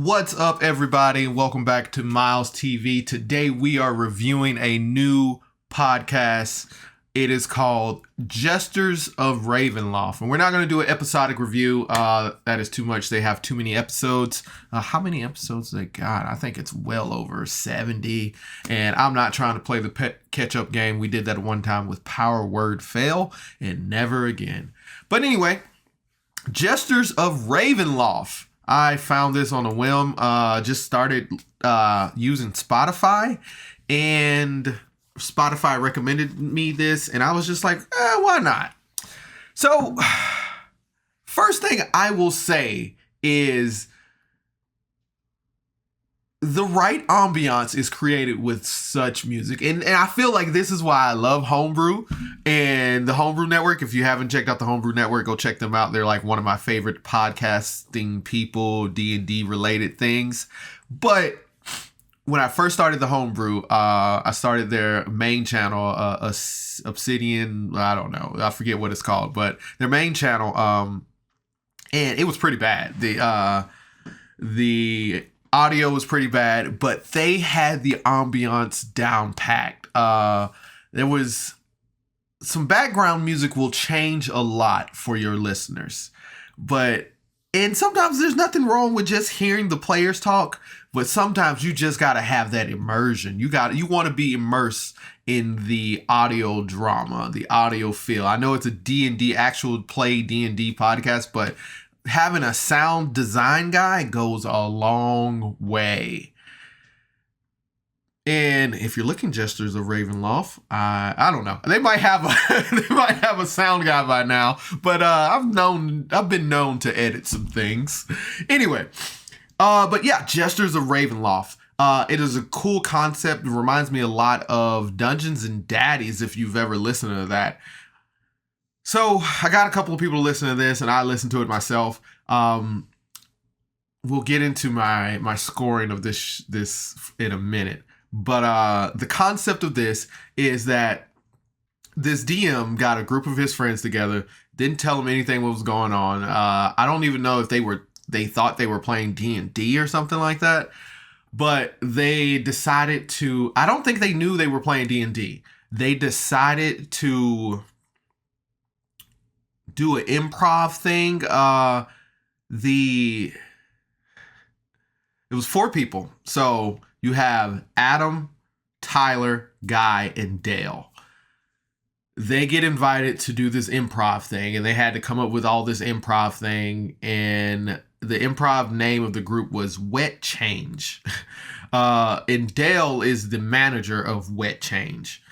What's up, everybody? Welcome back to Miles TV. Today we are reviewing a new podcast. It is called Jesters of Ravenloft. And we're not going to do an episodic review. That is too much. They have too many episodes. How many episodes they got? I think it's well over 70. And I'm not trying to play the catch-up game. We did that one time with Power Word Fail and never again. But anyway, Jesters of Ravenloft. I found this on a whim, just started using Spotify, and Spotify recommended me this, and I was just like, why not? So, first thing I will say is the right ambiance is created with such music. And I feel like this is why I love Homebrew and the Homebrew Network. If you haven't checked out the Homebrew Network, go check them out. They're like one of my favorite podcasting people, D&D related things. But when I first started the Homebrew, I started their main channel, Obsidian, I don't know, I forget what it's called, but their main channel, and it was pretty bad. The audio was pretty bad, but they had the ambiance down packed. There was some background music will change a lot for your listeners, and sometimes there's nothing wrong with just hearing the players talk, but sometimes you just got to have that immersion. You want to be immersed in the audio drama, the audio feel. I know it's a D&D, actual play D&D podcast, but having a sound design guy goes a long way. And if you're looking Jesters of Ravenloft, I don't know. They might have a sound guy by now, but I've been known to edit some things. Anyway, but yeah, Jesters of Ravenloft. It is a cool concept. It reminds me a lot of Dungeons and Daddies, if you've ever listened to that. So I got a couple of people to listen to this, and I listened to it myself. We'll get into my scoring of this in a minute. But the concept of this is that this DM got a group of his friends together, didn't tell them anything what was going on. I don't even know if they thought they were playing D&D or something like that. But they decided to, I don't think they knew they were playing D&D. They decided to do an improv thing. It was 4 people. So you have Adam, Tyler, Guy, and Dale. They get invited to do this improv thing, and they had to come up with all this improv thing, and the improv name of the group was Wet Change. And Dale is the manager of Wet Change.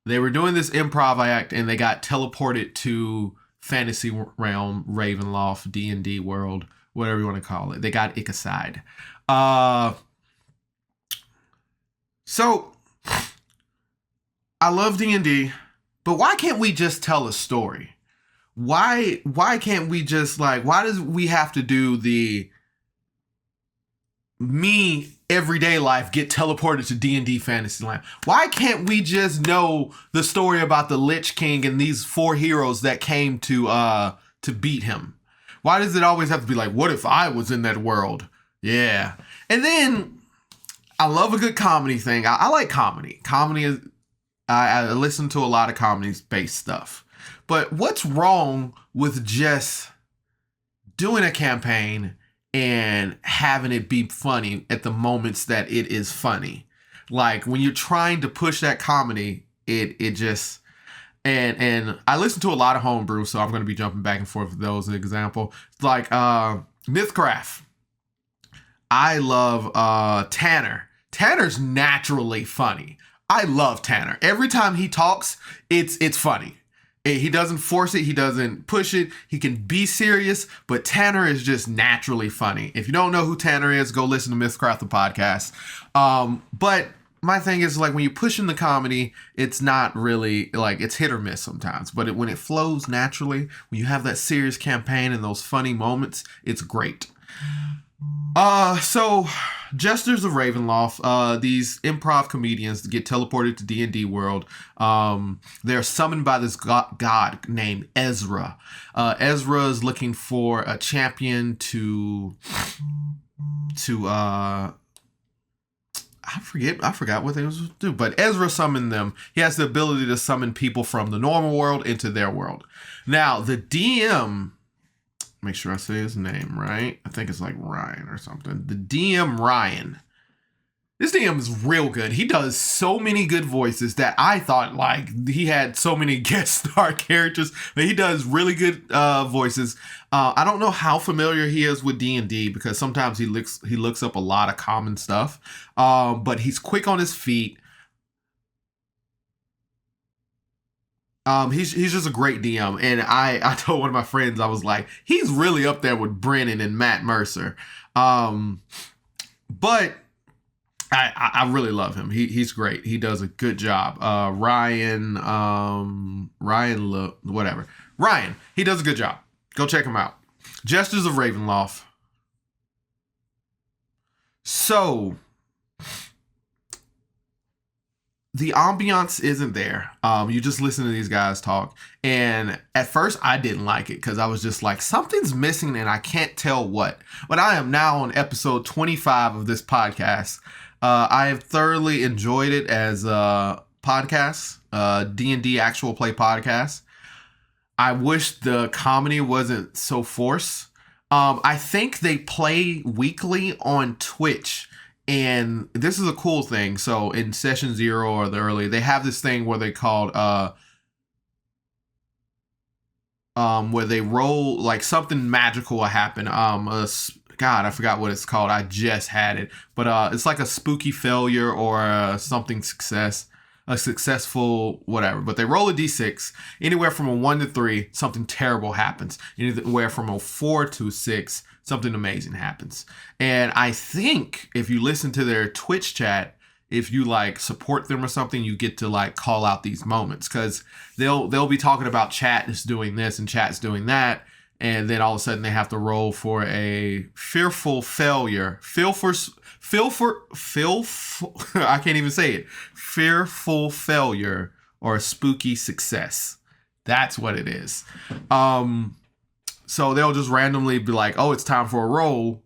They were doing this improv act, and they got teleported to fantasy realm, Ravenloft, D&D world, whatever you want to call it. They got Icicide. So I love D&D, but why can't we just tell a story? Why can't we just why does we have to do the me everyday life get teleported to D&D Fantasyland? Why can't we just know the story about the Lich King and these 4 heroes that came to beat him? Why does it always have to be like, what if I was in that world? Yeah. And then I love a good comedy thing. I like comedy. Comedy is, I listen to a lot of comedy-based stuff. But what's wrong with just doing a campaign and having it be funny at the moments that it is funny? Like when you're trying to push that comedy, it just, and I listen to a lot of Homebrew, so I'm going to be jumping back and forth with those as an example. Like Mythcraft. I love Tanner. Tanner's naturally funny. I love Tanner. Every time he talks, it's funny. He doesn't force it. He doesn't push it. He can be serious, but Tanner is just naturally funny. If you don't know who Tanner is, go listen to Mythcraft, the podcast. But my thing is, when you push in the comedy, it's not really, it's hit or miss sometimes. But when it flows naturally, when you have that serious campaign and those funny moments, it's great. So Jesters of Ravenloft, these improv comedians get teleported to D&D world. They're summoned by this god named Ezra. Ezra is looking for a champion to to I forgot what they was to do, but Ezra summoned them. He has the ability to summon people from the normal world into their world. Now, the DM, make sure I say his name right. I think it's like Ryan or something. The DM Ryan. This DM is real good. He does so many good voices that I thought like he had so many guest star characters, but he does really good voices. I don't know how familiar he is with D&D because sometimes he looks up a lot of common stuff. But he's quick on his feet. He's just a great DM, and I told one of my friends, I was like, he's really up there with Brennan and Matt Mercer. But I really love him. He's great. He does a good job. Ryan, whatever. Ryan, he does a good job. Go check him out. Jesters of Ravenloft. So, the ambiance isn't there. You just listen to these guys talk. And at first, I didn't like it because I was just like, something's missing and I can't tell what. But I am now on episode 25 of this podcast. I have thoroughly enjoyed it as a podcast, D&D actual play podcast. I wish the comedy wasn't so forced. I think they play weekly on Twitch, and this is a cool thing. So in session 0 or the early, they have this thing where they called where they roll like something magical will happen. God, I forgot what it's called. I just had it. But it's like a spooky failure or something success. A successful whatever. But they roll a d6. Anywhere from a 1 to 3, something terrible happens. Anywhere from a 4 to 6, something amazing happens. And I think if you listen to their Twitch chat, if you like support them or something, you get to like call out these moments. Because they'll be talking about chat is doing this and chat's doing that. And then all of a sudden they have to roll for a fearful failure. I can't even say it. Fearful failure or a spooky success. That's what it is. So they'll just randomly be like, oh, it's time for a roll.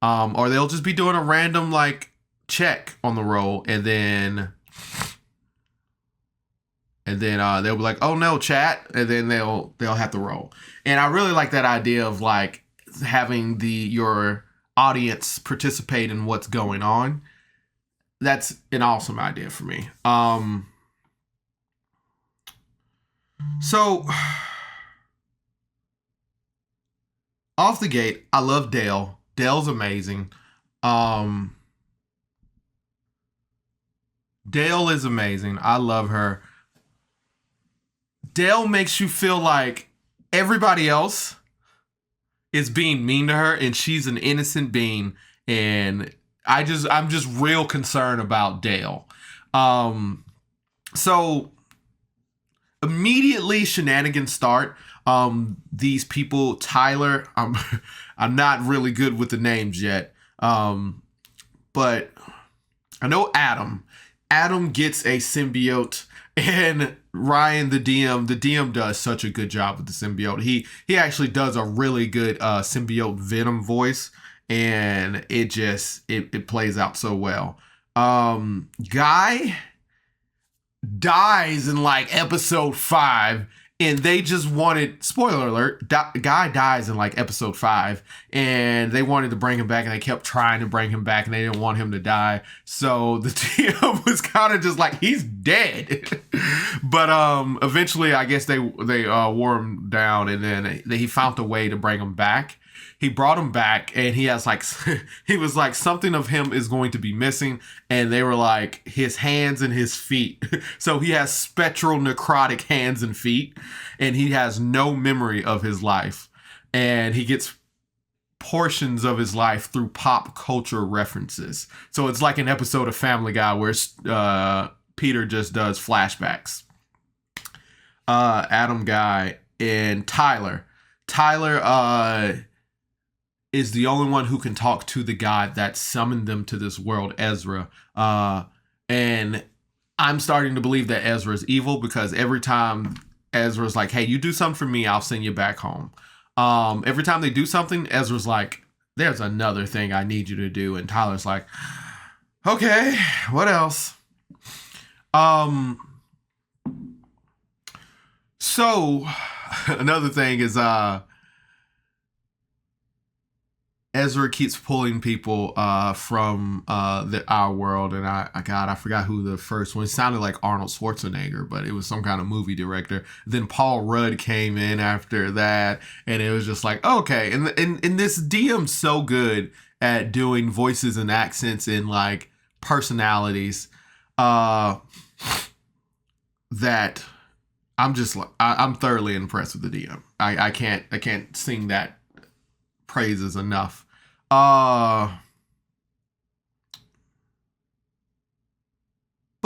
Or they'll just be doing a random like check on the roll. And then they'll be like, oh no, chat. And then they'll have to roll. And I really like that idea of like having your audience participate in what's going on. That's an awesome idea for me. So off the gate, I love Dale. Dale's amazing. Dale is amazing. I love her. Dale makes you feel like everybody else is being mean to her and she's an innocent being. And I'm just real concerned about Dale. So immediately shenanigans start. These people, Tyler, I'm not really good with the names yet. But I know Adam. Adam gets a symbiote, and Ryan, the DM does such a good job with the symbiote. He actually does a really good symbiote Venom voice, and it plays out so well. Guy dies in like episode 5, and they just wanted, spoiler alert, Guy dies in like episode 5, and they wanted to bring him back, and they kept trying to bring him back, and they didn't want him to die. So the DM was kind of just like, he's dead. But eventually, I guess they wore him down, and then he found a way to bring him back. He brought him back, and he has like, he was like, something of him is going to be missing. And they were like, his hands and his feet. So he has spectral necrotic hands and feet, and he has no memory of his life. And he gets portions of his life through pop culture references. So it's like an episode of Family Guy where Peter just does flashbacks. Adam, Guy, and Tyler. Tyler, is the only one who can talk to the god that summoned them to this world, Ezra. And I'm starting to believe that Ezra is evil, because every time Ezra's like, hey, you do something for me, I'll send you back home. Every time they do something, Ezra's like, there's another thing I need you to do. And Tyler's like, okay, what else? So another thing is, Ezra keeps pulling people from our world, and I forgot who the first one. It sounded like Arnold Schwarzenegger, but it was some kind of movie director. Then Paul Rudd came in after that, and it was just like, okay. And this DM's so good at doing voices and accents and like personalities that I'm thoroughly impressed with the DM. I can't sing that praises enough. But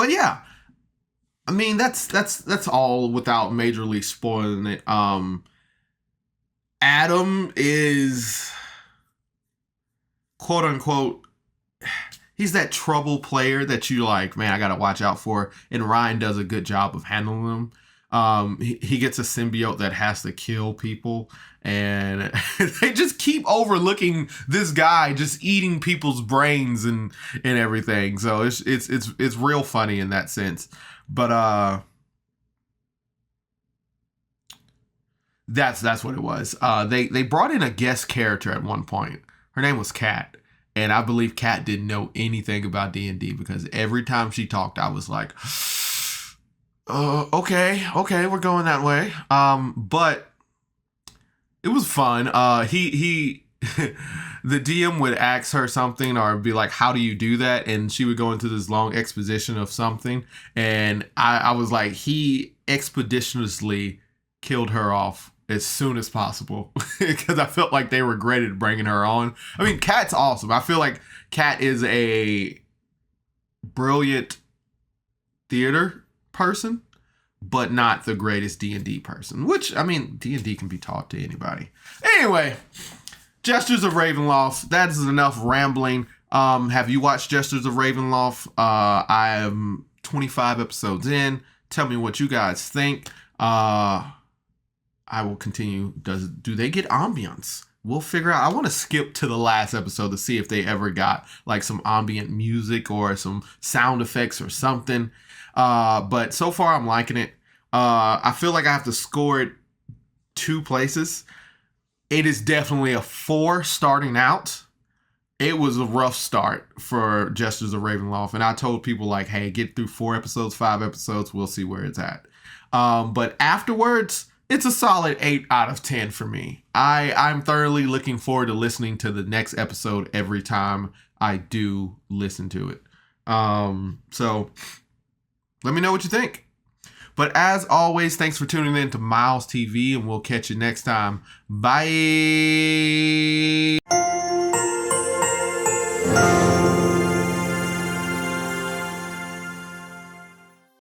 yeah, I mean that's all without majorly spoiling it. Adam is quote unquote, he's that trouble player that you like, man, I gotta watch out for, and Ryan does a good job of handling him. He gets a symbiote that has to kill people, and they just keep overlooking this guy just eating people's brains and everything. So it's real funny in that sense. But that's what it was. They brought in a guest character at one point. Her name was Kat. And I believe Kat didn't know anything about D&D, because every time she talked, I was like, okay, we're going that way. But it was fun. He the DM would ask her something or be like, how do you do that? And she would go into this long exposition of something. And I was like, he expeditiously killed her off as soon as possible, because I felt like they regretted bringing her on. I mean, Kat's awesome. I feel like Kat is a brilliant theater person, but not the greatest D&D person, which, I mean, D&D can be taught to anybody. Anyway, Jesters of Ravenloft, that is enough rambling. Have you watched Jesters of Ravenloft? I am 25 episodes in. Tell me what you guys think. I will continue. Do they get ambience? We'll figure out. I want to skip to the last episode to see if they ever got like some ambient music or some sound effects or something. But so far I'm liking it. I feel like I have to score it 2 places. It is definitely a 4 starting out. It was a rough start for Jesters of Ravenloft, and I told people like, hey, get through 4 episodes, 5 episodes, we'll see where it's at. But afterwards, it's a solid 8 out of 10 for me. I'm thoroughly looking forward to listening to the next episode every time I do listen to it. So let me know what you think. But as always, thanks for tuning in to Miles TV, and we'll catch you next time. Bye.